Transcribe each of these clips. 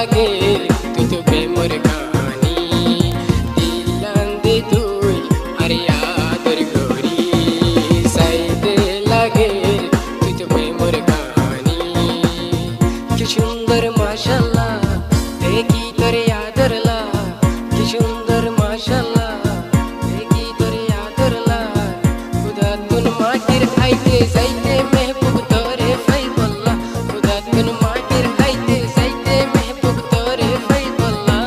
লাগে তুই তো প্রেমের কাহানি দিলাম দে তুই আরে আদর করি সাইতে লাগে তুই তো প্রেমের কাহানি কি সুন্দর মাশাআল্লাহ দেখি তোরে আদরলা কি সুন্দর মাশাআল্লাহ দেখি তোরে আদরলা খুদা তুন মাটির আইতে যাইতে মেহবুব তোরে ফাইবল্লাহ খুদা তুন মাটির আইতে যাইতে মেহবুব তোরে ফাইবল্লাহ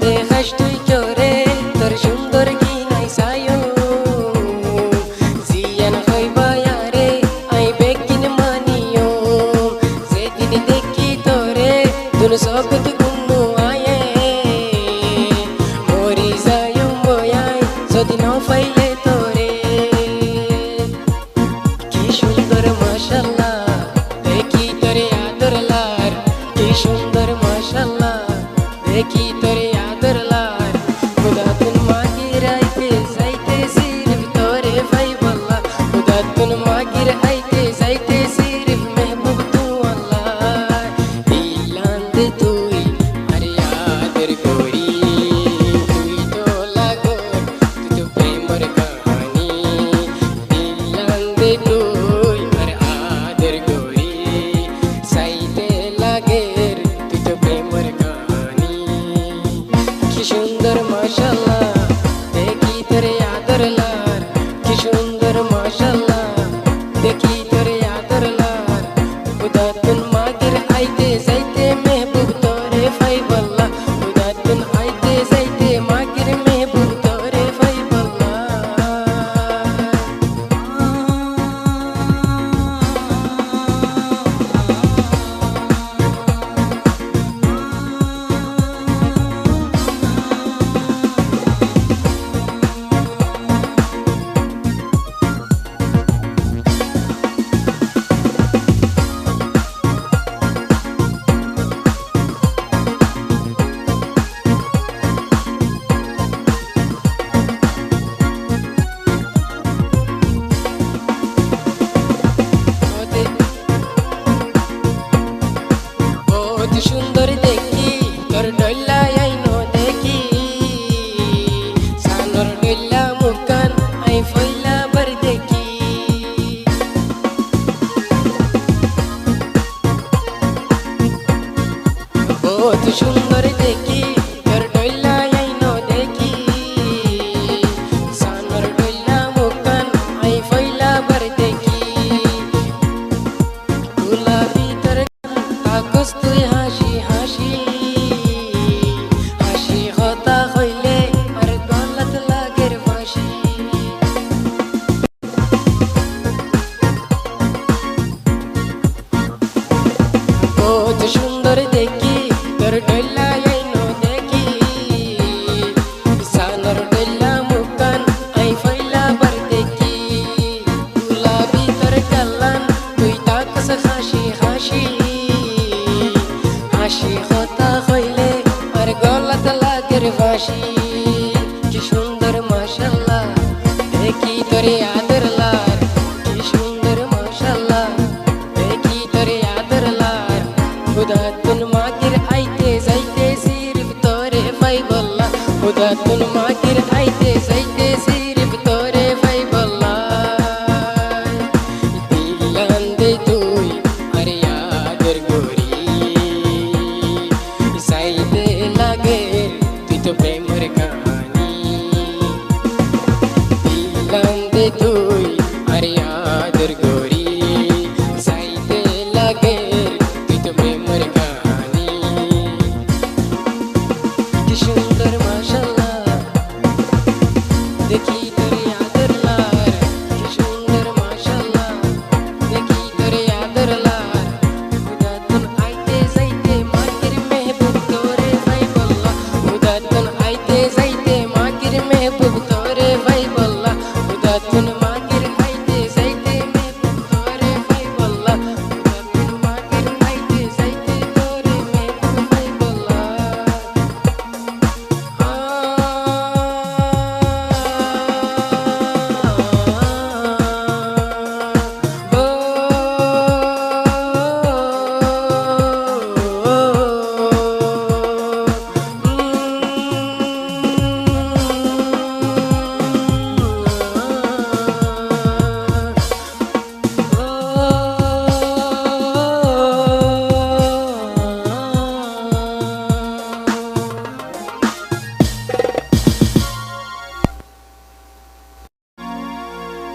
দেখাস তুই চোরে তোর সুন্দর কি নাই সায়ো জিয়ান হইবা আরে আই বেকিন মানিও যেদিন দেখি তোরে দুন সবত গুন্নু আয়ে মরি যায়ো ময়াই যদি না পাইলে তোরে কি সুন্দর মাশাআল্লাহ দেখি তোরে আদরলার কি সুন্দর মাশাআল্লাহ দেখি তোরে खुदा तुन मागिर आइते जाइते सिर्फ तोरे फाइबल्लाह खुदा तुन मागिर आइते जाइते सिर्फ महबूब तू अल्लाह दिलान दे तुई अरे आदर कोरी तुई तो लागो तू तो प्रेमर कहानी दिलान दे तुई अरे आदर कोरी साइते लागे तू तो प्रेमर कहानी की सुंदर माशाअल्लाह देखी तेरे आदरलार की सुंदर माशाअल्लाह देखी तेरे आदरलार खुदा तुन मागिर आइते जाइते महबूब तोरे फाइबल्लाह खुदा तुन आइते जाइते मागिर महबूब तोरे फाइबल्लाह সুন্দর দেখি তোর ডল্লা আইনো দেখি সানর ডল্লা মুকান আই ফইলা বার দেখি বহুত সুন্দর দেখি তোর ডল্লা আইনো দেখি সানর ডল্লা মুকান আই ফইলা বার দেখি গুলাবি তোর তাকস তুই হাসি হাসি হাসি কথা হইলে আর গলত লাগের ফাঁসি বহুত সুন্দর দেখি তোর ডল্লা আইনো দেখি সানর ডল্লা মুকান আই ফইলা বার দেখি গুলাবি তোর কাল্লান তুই তাকস হাসি হাসি হাসি কথা হইলে আর গলত লাগের ফাঁসি কি সুন্দর মাশাআল্লাহ দেখি তোরে আদরলার কি সুন্দর মাশাআল্লাহ দেখি তোরে আদরলার खुदा तुन मागिर आइते जाइते सिर्फ तोरे फाइबल्लाह खुदा तुन